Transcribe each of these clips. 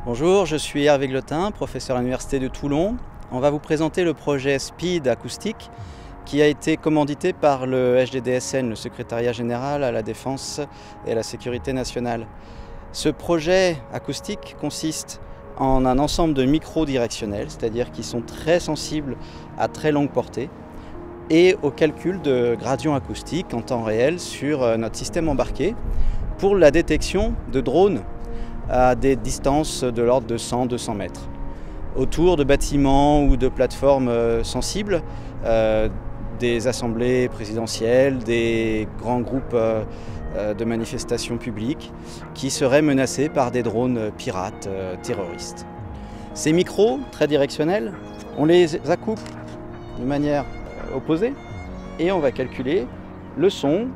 Bonjour, je suis Hervé Glotin, professeur à l'Université de Toulon. On va vous présenter le projet SPEED acoustique qui a été commandité par le HDDSN, le Secrétariat général à la Défense et à la Sécurité nationale. Ce projet acoustique consiste en un ensemble de micros directionnels, c'est-à-dire qui sont très sensibles à très longue portée, et au calcul de gradients acoustiques en temps réel sur notre système embarqué pour la détection de drones à des distances de l'ordre de 100-200 mètres, autour de bâtiments ou de plateformes sensibles, des assemblées présidentielles, des grands groupes de manifestations publiques qui seraient menacés par des drones pirates terroristes. Ces micros très directionnels, on les accouple de manière opposée et on va calculer le son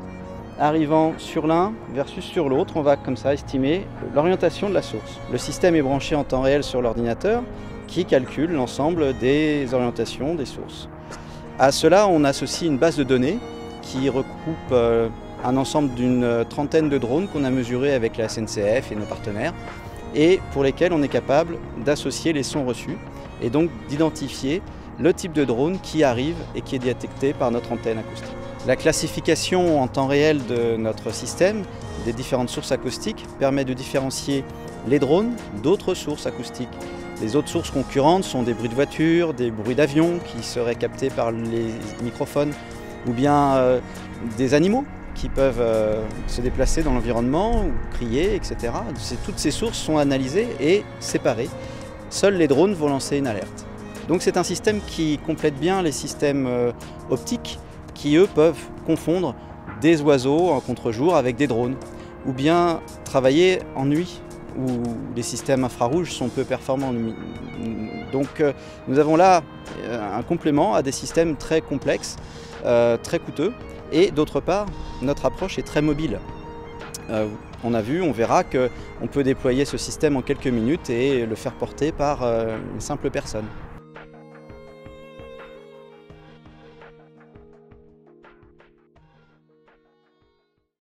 arrivant sur l'un versus sur l'autre. On va comme ça estimer l'orientation de la source. Le système est branché en temps réel sur l'ordinateur qui calcule l'ensemble des orientations des sources. À cela, on associe une base de données qui recoupe un ensemble d'une trentaine de drones qu'on a mesurés avec la SNCF et nos partenaires et pour lesquels on est capable d'associer les sons reçus et donc d'identifier le type de drone qui arrive et qui est détecté par notre antenne acoustique. La classification en temps réel de notre système des différentes sources acoustiques permet de différencier les drones d'autres sources acoustiques. Les autres sources concurrentes sont des bruits de voiture, des bruits d'avion qui seraient captés par les microphones ou bien des animaux qui peuvent se déplacer dans l'environnement ou crier, etc. Toutes ces sources sont analysées et séparées. Seuls les drones vont lancer une alerte. Donc c'est un système qui complète bien les systèmes optiques qui, eux, peuvent confondre des oiseaux en contre-jour avec des drones, ou bien travailler en nuit, où les systèmes infrarouges sont peu performants. Donc nous avons là un complément à des systèmes très complexes, très coûteux, et d'autre part, notre approche est très mobile. On verra qu'on peut déployer ce système en quelques minutes et le faire porter par une simple personne.